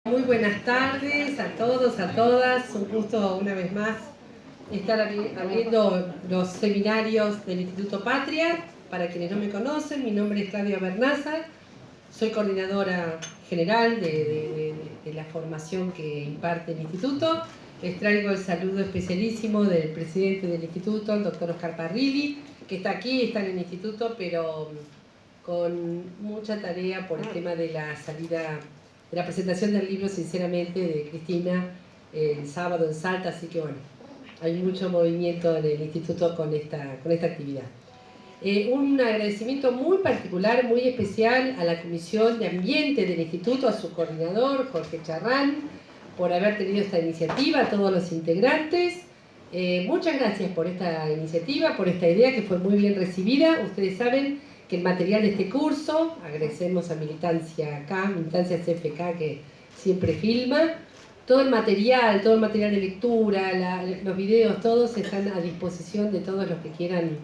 Muy buenas tardes a todos, a todas. Un gusto una vez más estar abriendo los seminarios del Instituto Patria. Para quienes no me conocen, mi nombre es Claudia Bernázar. Soy coordinadora general de la formación que imparte el Instituto. Les traigo el saludo especialísimo del presidente del Instituto, el doctor Oscar Parrilli, que está aquí, está en el Instituto, pero con mucha tarea por el tema de la salida, de la presentación del libro, sinceramente, de Cristina el sábado en Salta, así que bueno, hay mucho movimiento en el Instituto con esta actividad. Un agradecimiento muy particular, muy especial a la Comisión de Ambiente del Instituto, a su coordinador, Jorge Charrán, por haber tenido esta iniciativa, a todos los integrantes. Muchas gracias por esta iniciativa, por esta idea que fue muy bien recibida. Ustedes saben que el material de este curso, agradecemos a Militancia CFK, que siempre filma, todo el material de lectura, los videos, todos están a disposición de todos los que quieran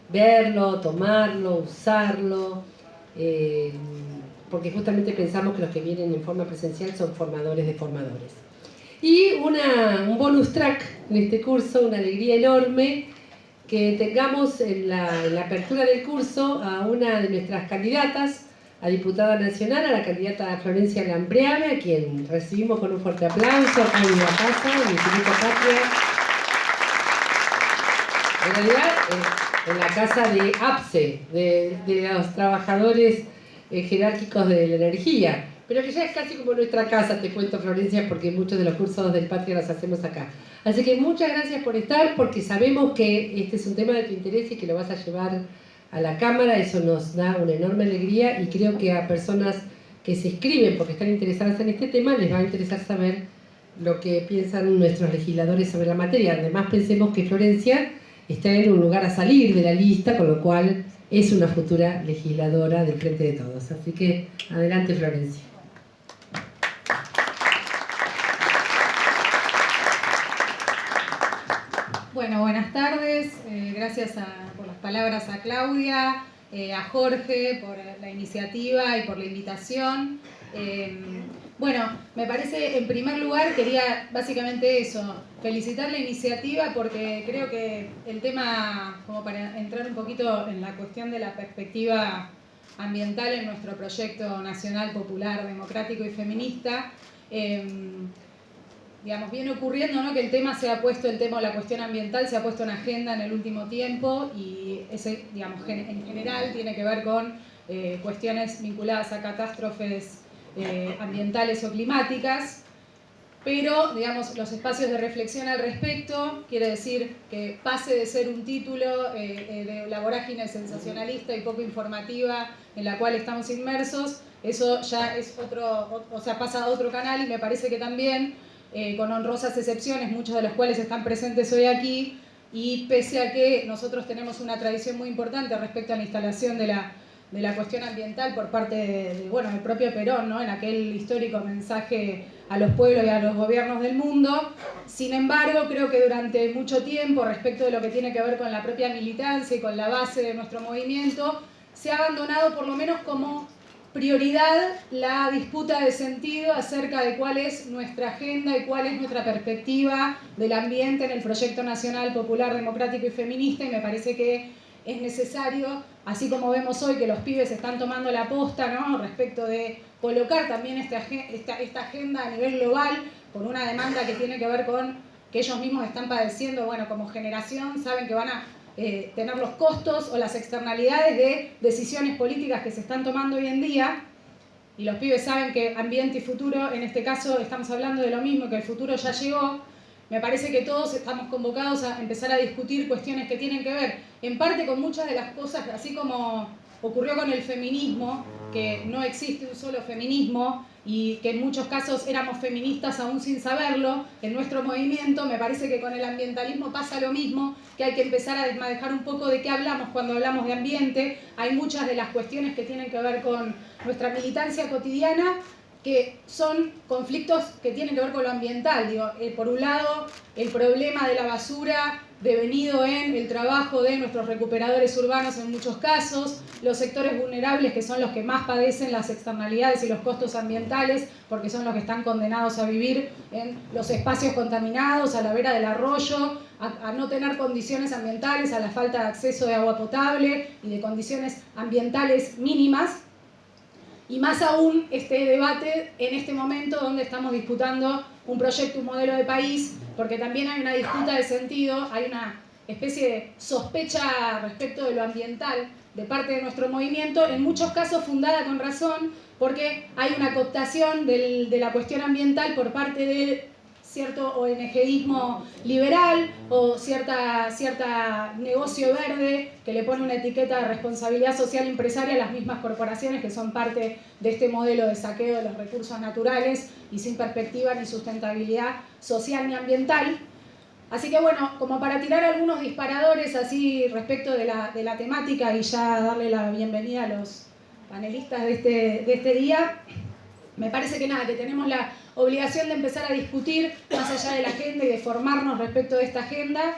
verlo, tomarlo, usarlo, porque justamente pensamos que los que vienen en forma presencial son formadores de formadores. Y un bonus track en este curso, una alegría enorme, que tengamos en la apertura del curso a una de nuestras candidatas a diputada nacional, a la candidata Florencia Lambreave, a quien recibimos con un fuerte aplauso acá en la casa, en el Instituto Patria. En realidad, en la casa de APSE, de los trabajadores jerárquicos de la energía, pero que ya es casi como nuestra casa, te cuento, Florencia, porque muchos de los cursos del Patria los hacemos acá. Así que muchas gracias por estar, porque sabemos que este es un tema de tu interés y que lo vas a llevar a la Cámara. Eso nos da una enorme alegría, y creo que a personas que se inscriben porque están interesadas en este tema les va a interesar saber lo que piensan nuestros legisladores sobre la materia. Además, pensemos que Florencia está en un lugar a salir de la lista, con lo cual es una futura legisladora del Frente de Todos. Así que adelante, Florencia. Bueno, buenas tardes. Gracias por las palabras a Claudia, a Jorge por la iniciativa y por la invitación. Bueno, me parece, en primer lugar, quería básicamente eso, felicitar la iniciativa, porque creo que el tema, como para entrar un poquito en la cuestión de la perspectiva ambiental en nuestro proyecto nacional, popular, democrático y feminista, digamos, viene ocurriendo, ¿no?, que el tema se ha puesto, la cuestión ambiental se ha puesto en agenda en el último tiempo, y ese, digamos, en general tiene que ver con cuestiones vinculadas a catástrofes ambientales o climáticas, pero, digamos, los espacios de reflexión al respecto quiere decir que pase de ser un título de la vorágine sensacionalista y poco informativa en la cual estamos inmersos, eso ya es pasa a otro canal, y me parece que también, con honrosas excepciones, muchos de los cuales están presentes hoy aquí, y pese a que nosotros tenemos una tradición muy importante respecto a la instalación de la cuestión ambiental por parte del propio Perón, ¿no?, en aquel histórico mensaje a los pueblos y a los gobiernos del mundo. Sin embargo, creo que durante mucho tiempo, respecto de lo que tiene que ver con la propia militancia y con la base de nuestro movimiento, se ha abandonado, por lo menos como prioridad, la disputa de sentido acerca de cuál es nuestra agenda y cuál es nuestra perspectiva del ambiente en el proyecto nacional, popular, democrático y feminista, y me parece que es necesario, así como vemos hoy que los pibes están tomando la posta, ¿no?, respecto de colocar también esta agenda a nivel global, por una demanda que tiene que ver con que ellos mismos están padeciendo, bueno, como generación, saben que van a tener los costos o las externalidades de decisiones políticas que se están tomando hoy en día, y los pibes saben que ambiente y futuro, en este caso estamos hablando de lo mismo, que el futuro ya llegó. Me parece que todos estamos convocados a empezar a discutir cuestiones que tienen que ver, en parte, con muchas de las cosas, así como ocurrió con el feminismo, que no existe un solo feminismo, y que en muchos casos éramos feministas aún sin saberlo. En nuestro movimiento me parece que con el ambientalismo pasa lo mismo, que hay que empezar a desmadejar un poco de qué hablamos cuando hablamos de ambiente. Hay muchas de las cuestiones que tienen que ver con nuestra militancia cotidiana, que son conflictos que tienen que ver con lo ambiental. Digo, por un lado, el problema de la basura devenido en el trabajo de nuestros recuperadores urbanos en muchos casos, los sectores vulnerables que son los que más padecen las externalidades y los costos ambientales porque son los que están condenados a vivir en los espacios contaminados, a la vera del arroyo, a no tener condiciones ambientales, a la falta de acceso de agua potable y de condiciones ambientales mínimas. Y más aún este debate en este momento donde estamos disputando un proyecto, un modelo de país, porque también hay una disputa de sentido, hay una especie de sospecha respecto de lo ambiental de parte de nuestro movimiento, en muchos casos fundada con razón, porque hay una cooptación de la cuestión ambiental por parte de cierto ONGismo liberal o cierta negocio verde que le pone una etiqueta de responsabilidad social empresaria a las mismas corporaciones que son parte de este modelo de saqueo de los recursos naturales y sin perspectiva ni sustentabilidad social ni ambiental. Así que bueno, como para tirar algunos disparadores así respecto de la temática y ya darle la bienvenida a los panelistas de este día, me parece que nada, que tenemos la obligación de empezar a discutir más allá de la agenda y de formarnos respecto de esta agenda.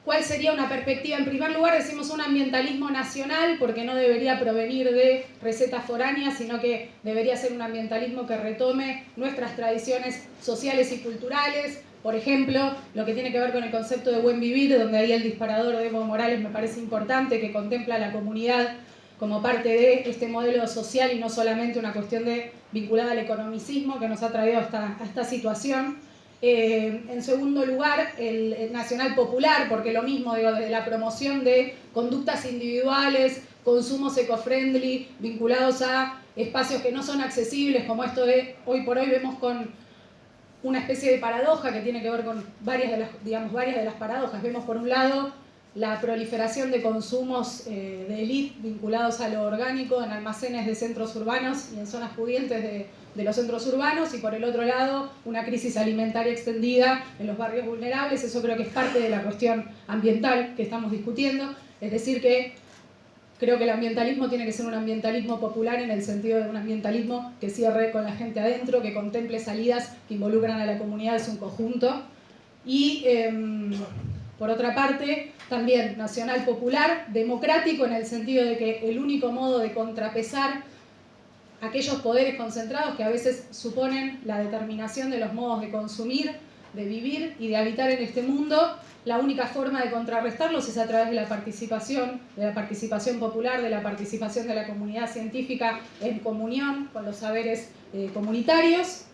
¿Cuál sería una perspectiva? En primer lugar, decimos un ambientalismo nacional, porque no debería provenir de recetas foráneas, sino que debería ser un ambientalismo que retome nuestras tradiciones sociales y culturales. Por ejemplo, lo que tiene que ver con el concepto de buen vivir, donde ahí el disparador de Evo Morales me parece importante, que contempla a la comunidad como parte de este modelo social y no solamente una cuestión vinculada al economicismo que nos ha traído a esta situación. En segundo lugar, el nacional popular, porque lo mismo, digo, desde la promoción de conductas individuales, consumos eco-friendly, vinculados a espacios que no son accesibles, como esto de hoy por hoy vemos con una especie de paradoja que tiene que ver con varias de las paradojas. Vemos por un lado la proliferación de consumos de élite vinculados a lo orgánico en almacenes de centros urbanos y en zonas pudientes de los centros urbanos, y por el otro lado una crisis alimentaria extendida en los barrios vulnerables. Eso creo que es parte de la cuestión ambiental que estamos discutiendo, es decir que creo que el ambientalismo tiene que ser un ambientalismo popular en el sentido de un ambientalismo que cierre con la gente adentro, que contemple salidas que involucran a la comunidad, es un conjunto. Y por otra parte, también nacional popular, democrático en el sentido de que el único modo de contrapesar aquellos poderes concentrados que a veces suponen la determinación de los modos de consumir, de vivir y de habitar en este mundo, la única forma de contrarrestarlos es a través de la participación popular, de la participación de la comunidad científica en comunión con los saberes comunitarios.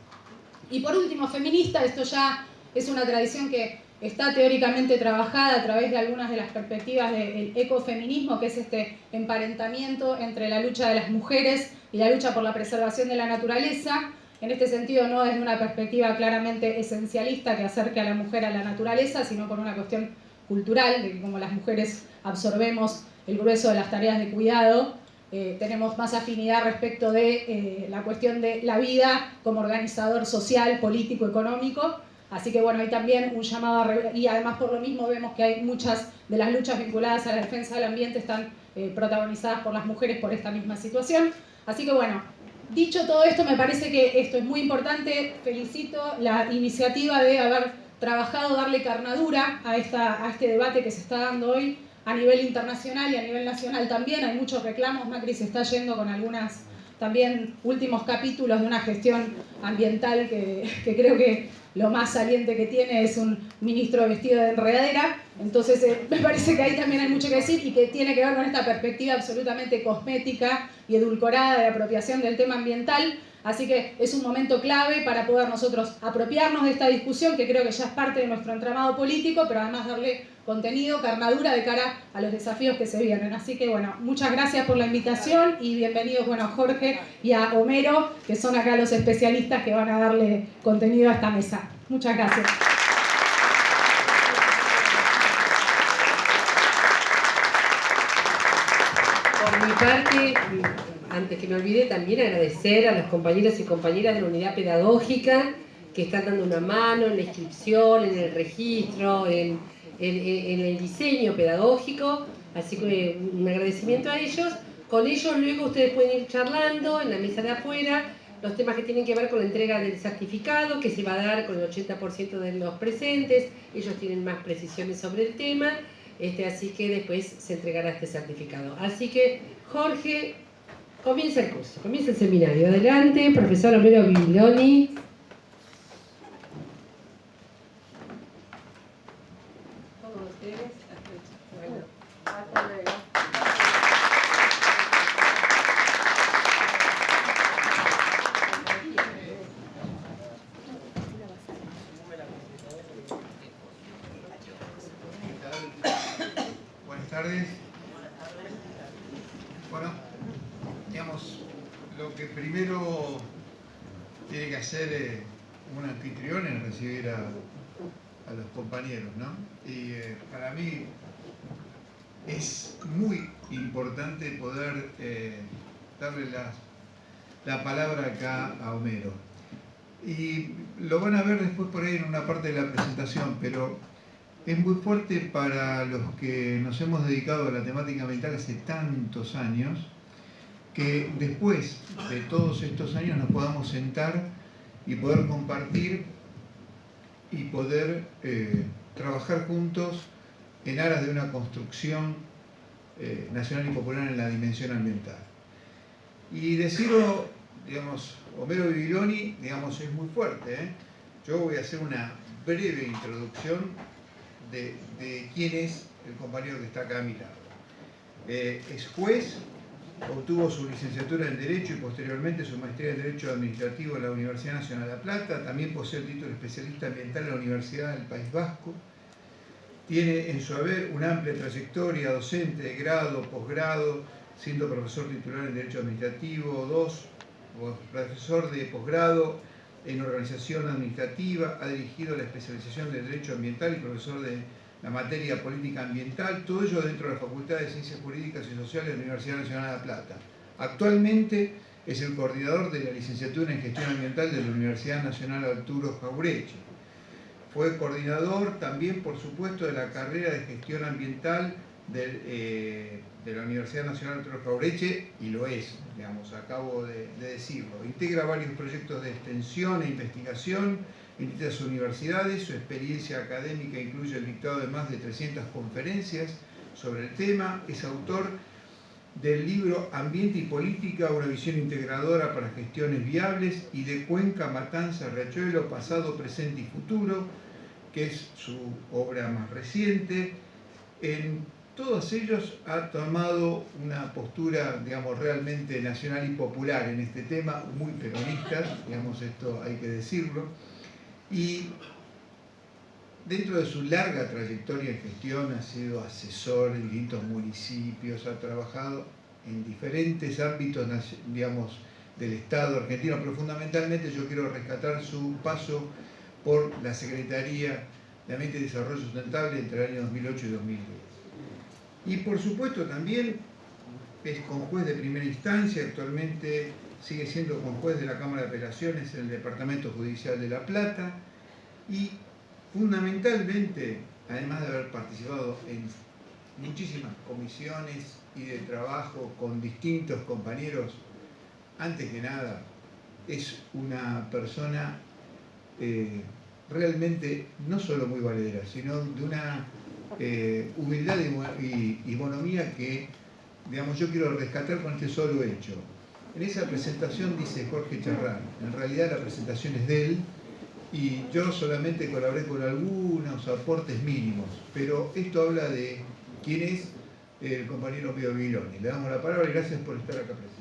Y por último, feminista, esto ya es una tradición que está teóricamente trabajada a través de algunas de las perspectivas del ecofeminismo, que es este emparentamiento entre la lucha de las mujeres y la lucha por la preservación de la naturaleza. En este sentido, no desde una perspectiva claramente esencialista que acerque a la mujer a la naturaleza, sino por una cuestión cultural, de que como las mujeres absorbemos el grueso de las tareas de cuidado, tenemos más afinidad respecto de la cuestión de la vida como organizador social, político, económico. Así que bueno, hay también un llamado y además por lo mismo vemos que hay muchas de las luchas vinculadas a la defensa del ambiente están protagonizadas por las mujeres por esta misma situación. Así que bueno, dicho todo esto, me parece que esto es muy importante. Felicito la iniciativa de haber trabajado, darle carnadura a este debate que se está dando hoy a nivel internacional y a nivel nacional también. Hay muchos reclamos, Macri se está yendo con algunas también últimos capítulos de una gestión ambiental que creo que lo más saliente que tiene es un ministro vestido de enredadera. Entonces me parece que ahí también hay mucho que decir y que tiene que ver con esta perspectiva absolutamente cosmética y edulcorada de apropiación del tema ambiental. Así que es un momento clave para poder nosotros apropiarnos de esta discusión, que creo que ya es parte de nuestro entramado político, pero además darle contenido, carnadura de cara a los desafíos que se vienen. Así que bueno, muchas gracias por la invitación y bienvenidos a Jorge y a Homero, que son acá los especialistas que van a darle contenido a esta mesa. Muchas gracias. Por mi parte, antes que me olvide, también agradecer a los compañeros y compañeras de la unidad pedagógica que están dando una mano en la inscripción, en el registro, en el diseño pedagógico. Así que un agradecimiento a ellos. Con ellos luego ustedes pueden ir charlando en la mesa de afuera, los temas que tienen que ver con la entrega del certificado, que se va a dar con el 80% de los presentes. Ellos tienen más precisiones sobre el tema, así que después se entregará este certificado. Así que, Jorge, comienza el curso, comienza el seminario. Adelante, profesor Homero Bibiloni. Todos ustedes. Bueno, hasta luego. Buenas tardes. Bueno, digamos, lo que primero tiene que hacer un anfitrión es recibir a los compañeros, ¿no? Y para mí es muy importante poder darle la palabra acá a Homero. Y lo van a ver después por ahí en una parte de la presentación, pero es muy fuerte para los que nos hemos dedicado a la temática ambiental hace tantos años, que después de todos estos años nos podamos sentar y poder compartir y poder trabajar juntos en aras de una construcción nacional y popular en la dimensión ambiental. Y decirlo, digamos, Homero Bibiloni, digamos, es muy fuerte, ¿eh? Yo voy a hacer una breve introducción de quién es el compañero que está acá a mi lado. Es juez, obtuvo su licenciatura en Derecho y posteriormente su maestría en Derecho Administrativo en la Universidad Nacional de La Plata. También posee el título de especialista ambiental en la Universidad del País Vasco. Tiene en su haber una amplia trayectoria docente de grado, posgrado, siendo profesor titular en Derecho Administrativo 2, profesor de posgrado en Organización Administrativa, ha dirigido la especialización de Derecho Ambiental y profesor de la materia Política Ambiental, todo ello dentro de la Facultad de Ciencias Jurídicas y Sociales de la Universidad Nacional de La Plata. Actualmente es el coordinador de la licenciatura en Gestión Ambiental de la Universidad Nacional Arturo Jauretche. Fue coordinador también, por supuesto, de la carrera de Gestión Ambiental de la Universidad Nacional Arturo Jauretche, y lo es, digamos, acabo de decirlo. Integra varios proyectos de extensión e investigación en distintas universidades. Su experiencia académica incluye el dictado de más de 300 conferencias sobre el tema. Es autor del libro Ambiente y Política, una visión integradora para gestiones viables, y de Cuenca, Matanza, Riachuelo, pasado, presente y futuro, que es su obra más reciente. En todos ellos ha tomado una postura, digamos, realmente nacional y popular en este tema, muy peronista, digamos, esto hay que decirlo. Y dentro de su larga trayectoria en gestión ha sido asesor en distintos municipios, ha trabajado en diferentes ámbitos, digamos, del Estado argentino, pero fundamentalmente yo quiero rescatar su paso por la Secretaría de Ambiente y Desarrollo Sustentable entre el año 2008 y 2010. Y por supuesto también es conjuez de primera instancia, actualmente sigue siendo conjuez de la Cámara de Apelaciones en el Departamento Judicial de La Plata, y fundamentalmente, además de haber participado en muchísimas comisiones y de trabajo con distintos compañeros, antes que nada es una persona realmente no solo muy valedera, sino de una humildad y bonomía que, digamos, yo quiero rescatar con este solo hecho. En esa presentación dice Jorge Charrán, en realidad la presentación es de él, y yo solamente colaboré con algunos aportes mínimos, pero esto habla de quién es el compañero Homero Bibiloni. Le damos la palabra y gracias por estar acá presente.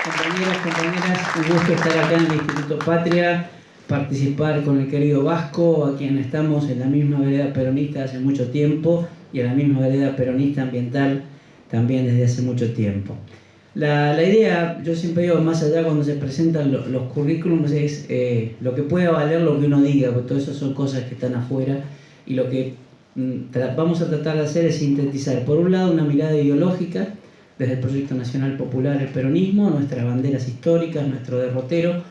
Compañeros, compañeras, un gusto estar acá en el Instituto Patria, participar con el querido Vasco, a quien estamos en la misma vereda peronista hace mucho tiempo y en la misma vereda peronista ambiental también desde hace mucho tiempo. La idea, yo siempre digo, más allá cuando se presentan los currículums, es lo que pueda valer lo que uno diga, porque todo eso son cosas que están afuera, y lo que vamos a tratar de hacer es sintetizar, por un lado, una mirada ideológica desde el Proyecto Nacional Popular, el peronismo, nuestras banderas históricas, nuestro derrotero,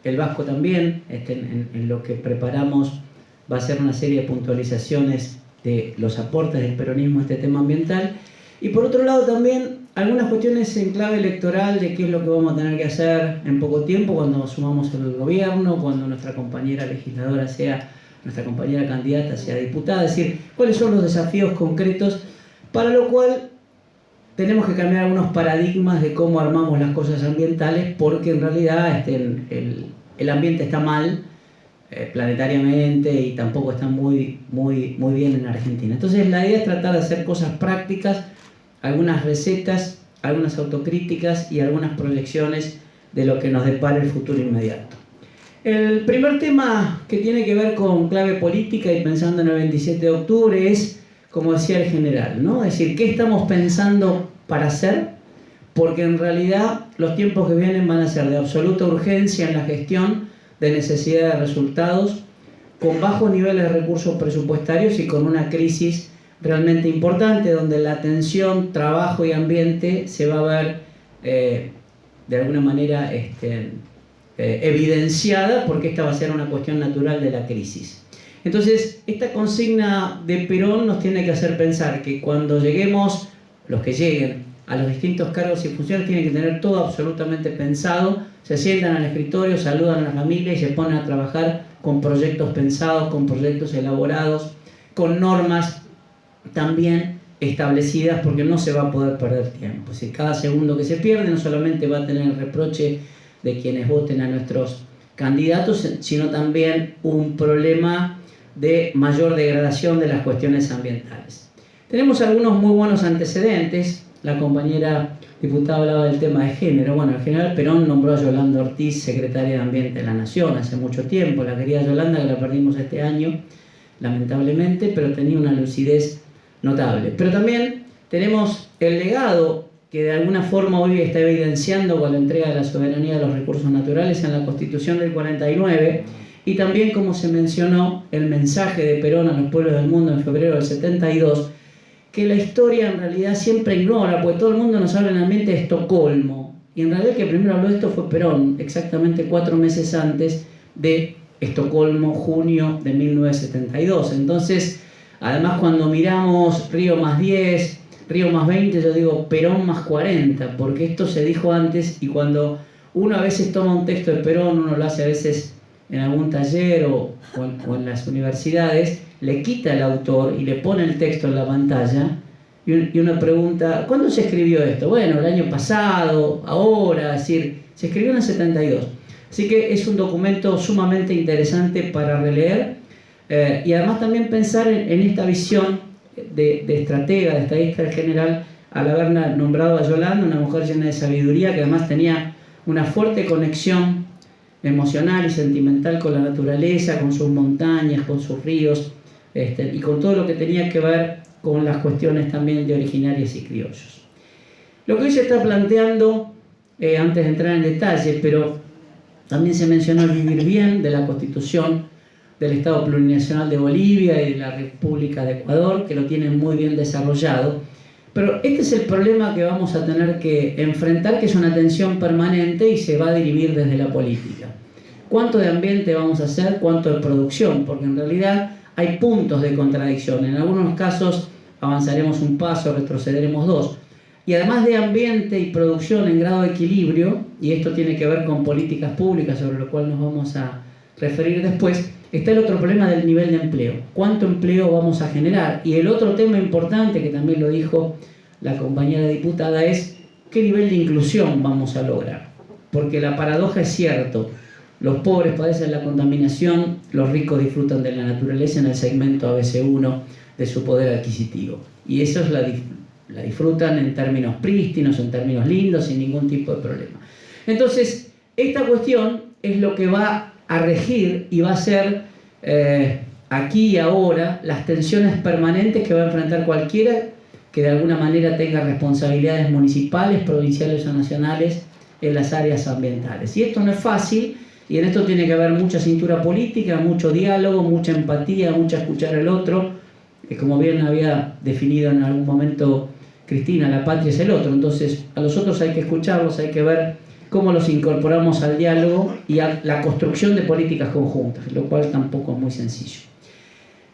el Vasco también, en lo que preparamos va a ser una serie de puntualizaciones de los aportes del peronismo a este tema ambiental, y por otro lado también algunas cuestiones en clave electoral de qué es lo que vamos a tener que hacer en poco tiempo cuando sumamos el gobierno, cuando nuestra compañera legisladora sea, nuestra compañera candidata sea diputada, es decir, cuáles son los desafíos concretos, para lo cual tenemos que cambiar algunos paradigmas de cómo armamos las cosas ambientales, porque en realidad el ambiente está mal planetariamente y tampoco está muy bien en Argentina. Entonces la idea es tratar de hacer cosas prácticas, algunas recetas, algunas autocríticas y algunas proyecciones de lo que nos depara el futuro inmediato. El primer tema que tiene que ver con clave política y pensando en el 27 de octubre es, como decía el general, ¿no? Es decir, ¿qué estamos pensando para hacer? Porque en realidad los tiempos que vienen van a ser de absoluta urgencia en la gestión, de necesidad de resultados, con bajos niveles de recursos presupuestarios y con una crisis realmente importante, donde la tensión, trabajo y ambiente se va a ver de alguna manera evidenciada, porque esta va a ser una cuestión natural de la crisis. Entonces, esta consigna de Perón nos tiene que hacer pensar que cuando lleguemos, los que lleguen a los distintos cargos y funciones, tienen que tener todo absolutamente pensado, se sientan al escritorio, saludan a la familia y se ponen a trabajar con proyectos pensados, con proyectos elaborados, con normas también establecidas, porque no se va a poder perder tiempo. Si cada segundo que se pierde no solamente va a tener el reproche de quienes voten a nuestros candidatos, sino también un problema de mayor degradación de las cuestiones ambientales. Tenemos algunos muy buenos antecedentes. La compañera diputada hablaba del tema de género. Bueno, el general Perón nombró a Yolanda Ortiz secretaria de Ambiente de la Nación hace mucho tiempo. La querida Yolanda, que la perdimos este año, lamentablemente, pero tenía una lucidez notable. Pero también tenemos el legado que de alguna forma hoy está evidenciando con la entrega de la soberanía de los recursos naturales en la Constitución del 49, y también, como se mencionó, el mensaje de Perón a los pueblos del mundo en febrero del 72, que la historia en realidad siempre ignora, porque todo el mundo nos habla en el ambiente de Estocolmo, y en realidad el que primero habló de esto fue Perón, exactamente 4 meses antes de Estocolmo, junio de 1972. Entonces, además, cuando miramos Río más 10, Río más 20, yo digo Perón más 40, porque esto se dijo antes, y cuando uno a veces toma un texto de Perón, uno lo hace a veces en algún taller o en las universidades, le quita el autor y le pone el texto en la pantalla, y uno pregunta, ¿cuándo se escribió esto? Bueno, el año pasado, ahora, es decir, se escribió en el 72. Así que es un documento sumamente interesante para releer, y además también pensar en esta visión de estratega, de estadista general, al haber nombrado a Yolanda, una mujer llena de sabiduría, que además tenía una fuerte conexión emocional y sentimental con la naturaleza, con sus montañas, con sus ríos, y con todo lo que tenía que ver con las cuestiones también de originarios y criollos. Lo que hoy se está planteando, antes de entrar en detalle, pero también se mencionó el vivir bien de la Constitución del Estado Plurinacional de Bolivia y de la República de Ecuador, que lo tienen muy bien desarrollado. Pero este es el problema que vamos a tener que enfrentar, que es una tensión permanente y se va a dirimir desde la política. ¿Cuánto de ambiente vamos a hacer? ¿Cuánto de producción? Porque en realidad hay puntos de contradicción. En algunos casos avanzaremos un paso, retrocederemos 2. Y además de ambiente y producción en grado de equilibrio, y esto tiene que ver con políticas públicas, sobre lo cual nos vamos a referir después, está el otro problema del nivel de empleo. ¿Cuánto empleo vamos a generar? Y el otro tema importante, que también lo dijo la compañera diputada, es qué nivel de inclusión vamos a lograr. Porque la paradoja es cierto, los pobres padecen la contaminación, los ricos disfrutan de la naturaleza en el segmento ABC1 de su poder adquisitivo. Y esos la disfrutan en términos prístinos, en términos lindos, sin ningún tipo de problema. Entonces, esta cuestión es lo que va a regir y va a ser aquí y ahora las tensiones permanentes que va a enfrentar cualquiera que de alguna manera tenga responsabilidades municipales, provinciales o nacionales en las áreas ambientales. Y esto no es fácil, y en esto tiene que haber mucha cintura política, mucho diálogo, mucha empatía, mucha escuchar al otro, que como bien había definido en algún momento Cristina, la patria es el otro. Entonces a los otros hay que escucharlos, hay que ver cómo los incorporamos al diálogo y a la construcción de políticas conjuntas, lo cual tampoco es muy sencillo.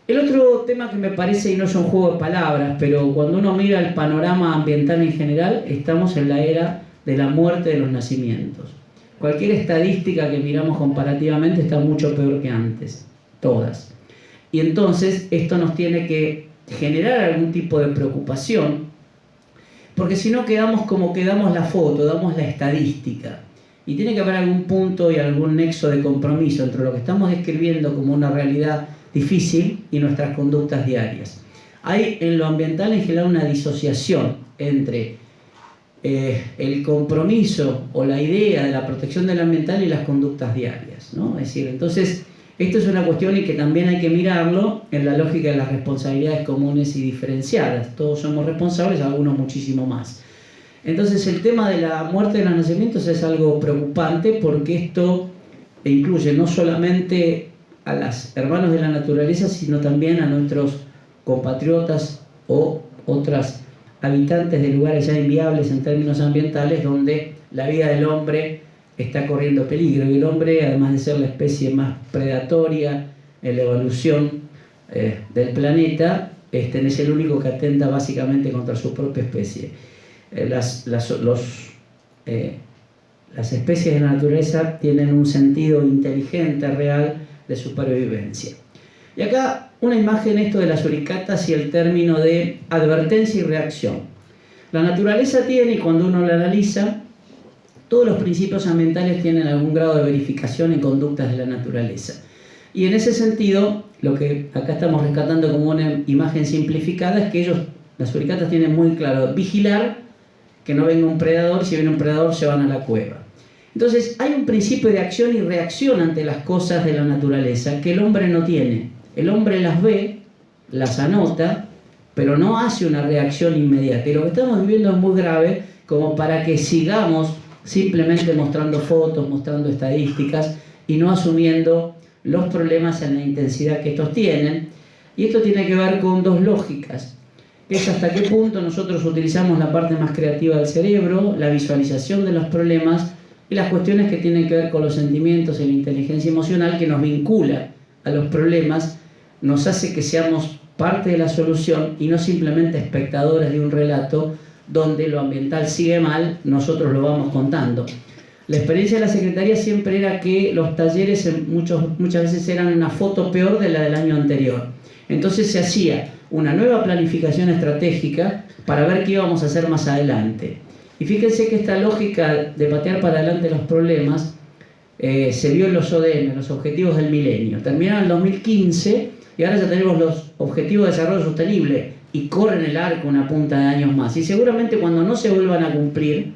El otro tema que me parece, y no es un juego de palabras, pero cuando uno mira el panorama ambiental en general, estamos en la era de la muerte de los nacimientos. Cualquier estadística que miramos comparativamente está mucho peor que antes, todas. Y entonces esto nos tiene que generar algún tipo de preocupación, porque si no quedamos como que damos la foto, damos la estadística. Y tiene que haber algún punto y algún nexo de compromiso entre lo que estamos describiendo como una realidad difícil y nuestras conductas diarias. Hay en lo ambiental en general una disociación entre el compromiso o la idea de la protección del ambiental y las conductas diarias, ¿no? Es decir, entonces, esto es una cuestión y que también hay que mirarlo en la lógica de las responsabilidades comunes y diferenciadas. Todos somos responsables, algunos muchísimo más. Entonces, el tema de la muerte de los nacimientos es algo preocupante porque esto incluye no solamente a los hermanos de la naturaleza, sino también a nuestros compatriotas o otras habitantes de lugares ya inviables en términos ambientales, donde la vida del hombre está corriendo peligro. Y el hombre, además de ser la especie más predatoria en la evolución del planeta, es el único que atenta básicamente contra su propia especie. Las especies de la naturaleza tienen un sentido inteligente, real, de supervivencia. Y acá una imagen esto de las uricatas y el término de advertencia y reacción. La naturaleza tiene, y cuando uno la analiza, todos los principios ambientales tienen algún grado de verificación en conductas de la naturaleza. Y en ese sentido, lo que acá estamos rescatando como una imagen simplificada es que las uricatas tienen muy claro vigilar que no venga un predador, si viene un predador se van a la cueva. Entonces hay un principio de acción y reacción ante las cosas de la naturaleza que el hombre no tiene. El hombre las ve, las anota, pero no hace una reacción inmediata. Y lo que estamos viviendo es muy grave como para que sigamos simplemente mostrando fotos, mostrando estadísticas y no asumiendo los problemas en la intensidad que estos tienen. Y esto tiene que ver con dos lógicas. Es hasta qué punto nosotros utilizamos la parte más creativa del cerebro, la visualización de los problemas y las cuestiones que tienen que ver con los sentimientos y la inteligencia emocional que nos vincula a los problemas, nos hace que seamos parte de la solución y no simplemente espectadores de un relato donde lo ambiental sigue mal, nosotros lo vamos contando. La experiencia de la Secretaría siempre era que los talleres muchas veces eran una foto peor de la del año anterior. Entonces se hacía una nueva planificación estratégica para ver qué íbamos a hacer más adelante. Y fíjense que esta lógica de patear para adelante los problemas se vio en los ODM, los Objetivos del Milenio. Terminaron en el 2015 y ahora ya tenemos los Objetivos de Desarrollo Sostenible y corren el arco una punta de años más. Y seguramente cuando no se vuelvan a cumplir,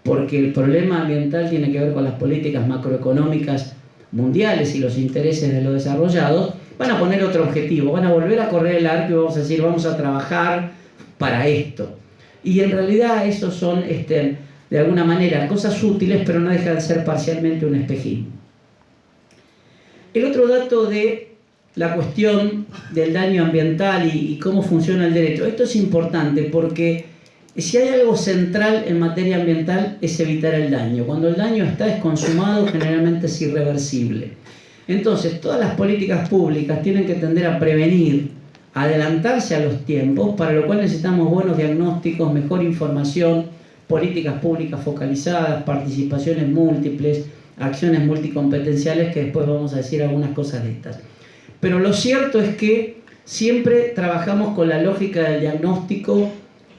porque el problema ambiental tiene que ver con las políticas macroeconómicas mundiales y los intereses de los desarrollados, van a poner otro objetivo, van a volver a correr el arco y vamos a decir, vamos a trabajar para esto. Y en realidad esos son, de alguna manera, cosas útiles, pero no dejan de ser parcialmente un espejismo. El otro dato de la cuestión del daño ambiental y cómo funciona el derecho. Esto es importante porque si hay algo central en materia ambiental es evitar el daño. Cuando el daño es consumado, generalmente es irreversible. Entonces, todas las políticas públicas tienen que tender a prevenir, a adelantarse a los tiempos, para lo cual necesitamos buenos diagnósticos, mejor información, políticas públicas focalizadas, participaciones múltiples, acciones multicompetenciales, que después vamos a decir algunas cosas de estas. Pero lo cierto es que siempre trabajamos con la lógica del diagnóstico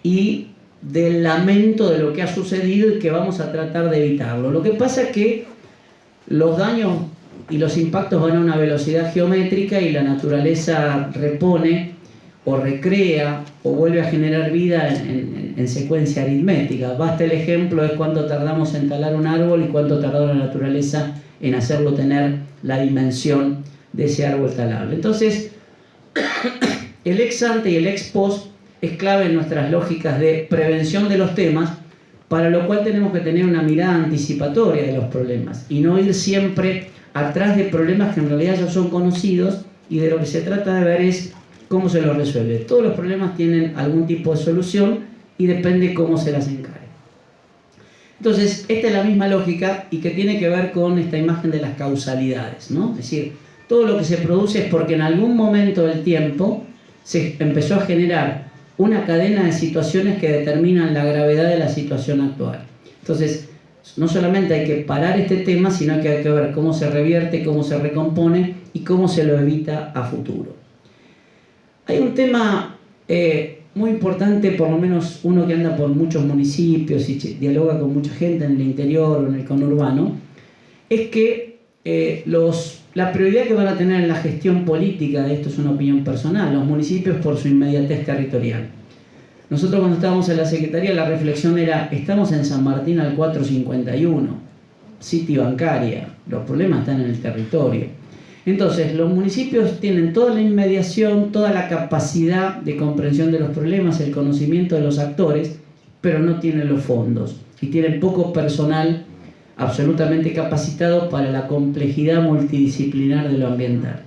y del lamento de lo que ha sucedido y que vamos a tratar de evitarlo. Lo que pasa es que los daños y los impactos van a una velocidad geométrica y la naturaleza repone o recrea o vuelve a generar vida en secuencia aritmética. Basta el ejemplo de cuánto tardamos en talar un árbol y cuánto tardó la naturaleza en hacerlo tener la dimensión de ese árbol talable. Entonces, el ex ante y el ex post es clave en nuestras lógicas de prevención de los temas, para lo cual tenemos que tener una mirada anticipatoria de los problemas y no ir siempre atrás de problemas que en realidad ya son conocidos y de lo que se trata de ver es cómo se los resuelve. Todos los problemas tienen algún tipo de solución y depende cómo se las encare. Entonces, esta es la misma lógica y que tiene que ver con esta imagen de las causalidades, ¿no? Es decir, todo lo que se produce es porque en algún momento del tiempo se empezó a generar una cadena de situaciones que determinan la gravedad de la situación actual. Entonces, no solamente hay que parar este tema, sino que hay que ver cómo se revierte, cómo se recompone y cómo se lo evita a futuro. Hay un tema muy importante, por lo menos uno que anda por muchos municipios y dialoga con mucha gente en el interior o en el conurbano, es que la prioridad que van a tener en la gestión política, esto es una opinión personal, los municipios por su inmediatez territorial. Nosotros cuando estábamos en la Secretaría la reflexión era, estamos en San Martín al 451, City bancaria, los problemas están en el territorio. Entonces los municipios tienen toda la inmediación, toda la capacidad de comprensión de los problemas, el conocimiento de los actores, pero no tienen los fondos y tienen poco personal absolutamente capacitado para la complejidad multidisciplinar de lo ambiental.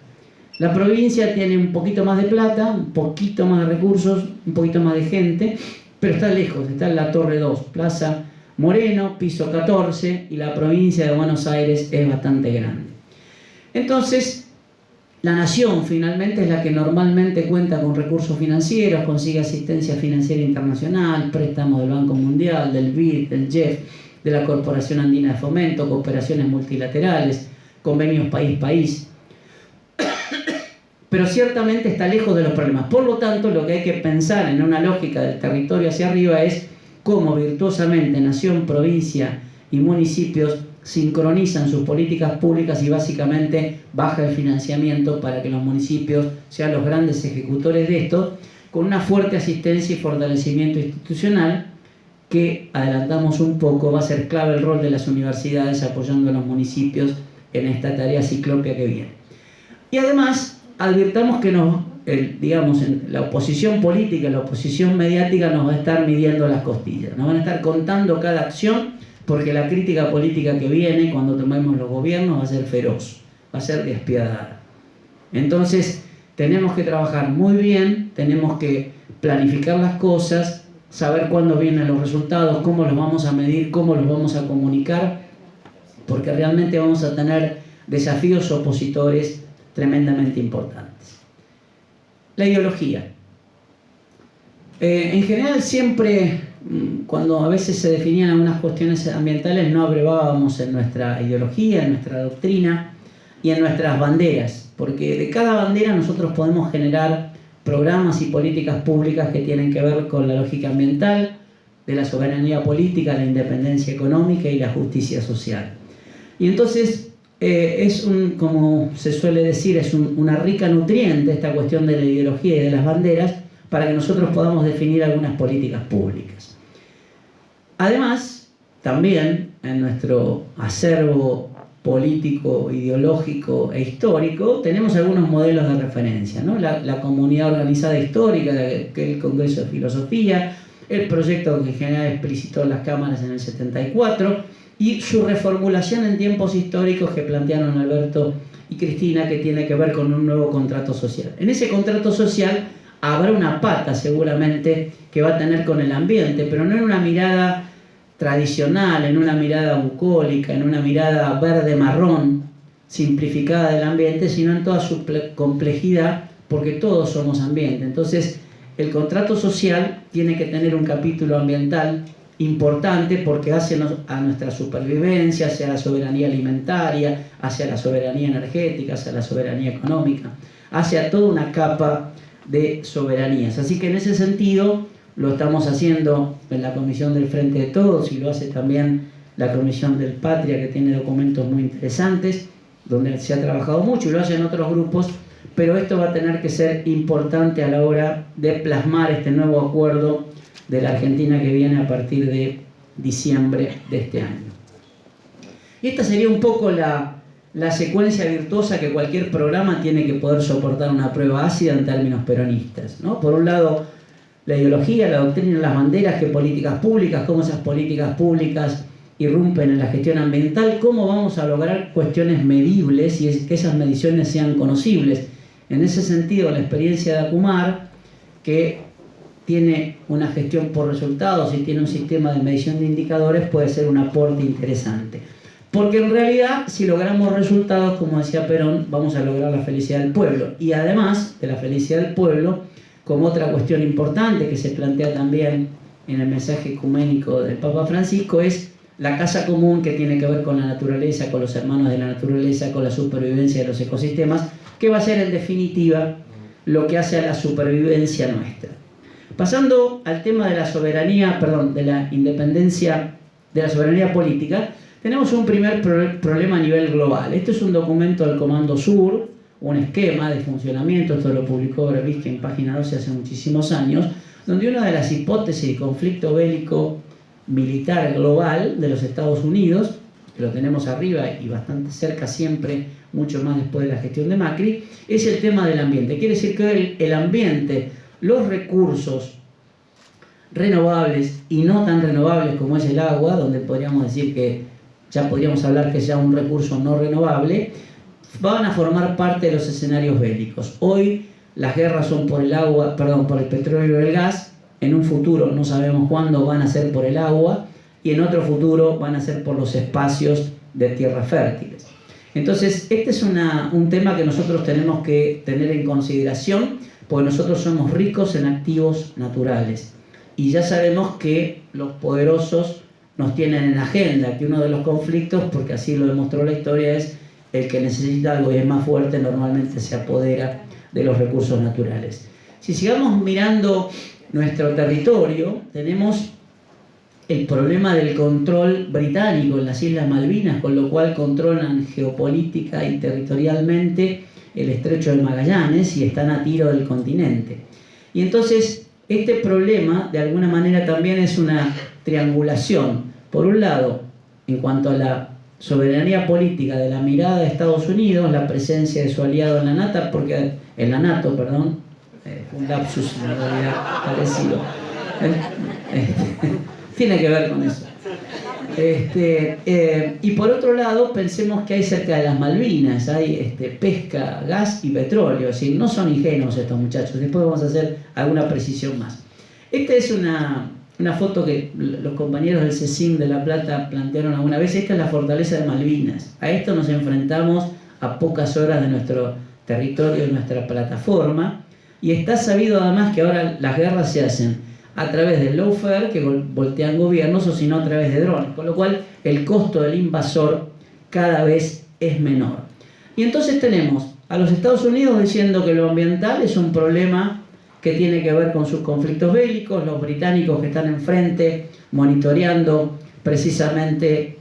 La provincia tiene un poquito más de plata, un poquito más de recursos, un poquito más de gente, pero está lejos, está en la Torre 2, Plaza Moreno, piso 14, y la provincia de Buenos Aires es bastante grande. Entonces, la nación finalmente es la que normalmente cuenta con recursos financieros, consigue asistencia financiera internacional, préstamos del Banco Mundial, del BID, del JEF, de la Corporación Andina de Fomento, cooperaciones multilaterales, convenios país-país. Pero ciertamente está lejos de los problemas. Por lo tanto, lo que hay que pensar en una lógica del territorio hacia arriba es cómo virtuosamente nación, provincia y municipios sincronizan sus políticas públicas y básicamente baja el financiamiento para que los municipios sean los grandes ejecutores de esto, con una fuerte asistencia y fortalecimiento institucional que, adelantamos un poco, va a ser clave el rol de las universidades apoyando a los municipios en esta tarea ciclópea que viene. Y además, advirtamos que digamos, en la oposición política, la oposición mediática nos va a estar midiendo las costillas, nos van a estar contando cada acción, porque la crítica política que viene cuando tomemos los gobiernos va a ser feroz, va a ser despiadada. Entonces, tenemos que trabajar muy bien, tenemos que planificar las cosas, saber cuándo vienen los resultados, cómo los vamos a medir, cómo los vamos a comunicar, porque realmente vamos a tener desafíos opositores tremendamente importantes. La ideología. En general siempre, cuando a veces se definían algunas cuestiones ambientales, no abrevábamos en nuestra ideología, en nuestra doctrina y en nuestras banderas, porque de cada bandera nosotros podemos generar programas y políticas públicas que tienen que ver con la lógica ambiental, de la soberanía política, la independencia económica y la justicia social. Y entonces como se suele decir, es una rica nutriente esta cuestión de la ideología y de las banderas para que nosotros podamos definir algunas políticas públicas. Además, también en nuestro acervo político, ideológico e histórico, tenemos algunos modelos de referencia, ¿no? La comunidad organizada histórica, que es el Congreso de Filosofía, el proyecto que en general explicitó las cámaras en el 74, y su reformulación en tiempos históricos que plantearon Alberto y Cristina, que tiene que ver con un nuevo contrato social. En ese contrato social habrá una pata seguramente que va a tener con el ambiente, pero no en una mirada tradicional, en una mirada bucólica, en una mirada verde-marrón, simplificada del ambiente, sino en toda su complejidad, porque todos somos ambiente. Entonces, el contrato social tiene que tener un capítulo ambiental importante porque hace a nuestra supervivencia, hacia la soberanía alimentaria, hacia la soberanía energética, hacia la soberanía económica, hacia toda una capa de soberanías. Así que en ese sentido lo estamos haciendo en la Comisión del Frente de Todos y lo hace también la Comisión del Patria, que tiene documentos muy interesantes, donde se ha trabajado mucho y lo hacen otros grupos, pero esto va a tener que ser importante a la hora de plasmar este nuevo acuerdo de la Argentina que viene a partir de diciembre de este año. Y esta sería un poco la secuencia virtuosa que cualquier programa tiene que poder soportar una prueba ácida en términos peronistas, ¿no? Por un lado, la ideología, la doctrina, las banderas, qué políticas públicas, cómo esas políticas públicas irrumpen en la gestión ambiental, cómo vamos a lograr cuestiones medibles y que esas mediciones sean conocibles. En ese sentido, la experiencia de Acumar, que tiene una gestión por resultados y tiene un sistema de medición de indicadores, puede ser un aporte interesante. Porque en realidad, si logramos resultados, como decía Perón, vamos a lograr la felicidad del pueblo. Y además de la felicidad del pueblo, como otra cuestión importante que se plantea también en el mensaje ecuménico del Papa Francisco, es la casa común, que tiene que ver con la naturaleza, con los hermanos de la naturaleza, con la supervivencia de los ecosistemas, que va a ser en definitiva lo que hace a la supervivencia nuestra. Pasando al tema de la soberanía, de la independencia, de la soberanía política, tenemos un primer problema a nivel global. Este es un documento del Comando Sur, un esquema de funcionamiento, esto lo publicó Brevisky en Página 12 hace muchísimos años, donde una de las hipótesis de conflicto bélico militar global de los Estados Unidos, que lo tenemos arriba y bastante cerca siempre, mucho más después de la gestión de Macri, es el tema del ambiente. Quiere decir que el ambiente, los recursos renovables y no tan renovables como es el agua, donde podríamos decir que ya podríamos hablar que sea un recurso no renovable, van a formar parte de los escenarios bélicos. Hoy las guerras son por el agua, por el petróleo y el gas. En un futuro, no sabemos cuándo, van a ser por el agua, y en otro futuro van a ser por los espacios de tierras fértiles. Entonces, este es un tema que nosotros tenemos que tener en consideración, porque nosotros somos ricos en activos naturales. Y ya sabemos que los poderosos nos tienen en agenda, que uno de los conflictos, porque así lo demostró la historia, es el que necesita algo y es más fuerte, normalmente se apodera de los recursos naturales. Si sigamos mirando nuestro territorio, tenemos el problema del control británico en las Islas Malvinas, con lo cual controlan geopolítica y territorialmente el estrecho de Magallanes y están a tiro del continente. Y entonces este problema de alguna manera también es una triangulación. Por un lado, en cuanto a la soberanía política de la mirada de Estados Unidos, la presencia de su aliado en la NATO, un lapsus en realidad parecido. Tiene que ver con eso. Y por otro lado, pensemos que hay cerca de las Malvinas, hay pesca, gas y petróleo, es decir, no son ingenuos estos muchachos. Después vamos a hacer alguna precisión más. Esta es una foto que los compañeros del CECIM de La Plata plantearon alguna vez. Esta es la fortaleza de Malvinas. A esto nos enfrentamos a pocas horas de nuestro territorio, de nuestra plataforma, y está sabido además que ahora las guerras se hacen a través del lawfare, que voltean gobiernos, o si no a través de drones, con lo cual el costo del invasor cada vez es menor. Y entonces tenemos a los Estados Unidos diciendo que lo ambiental es un problema que tiene que ver con sus conflictos bélicos, los británicos que están enfrente monitoreando precisamente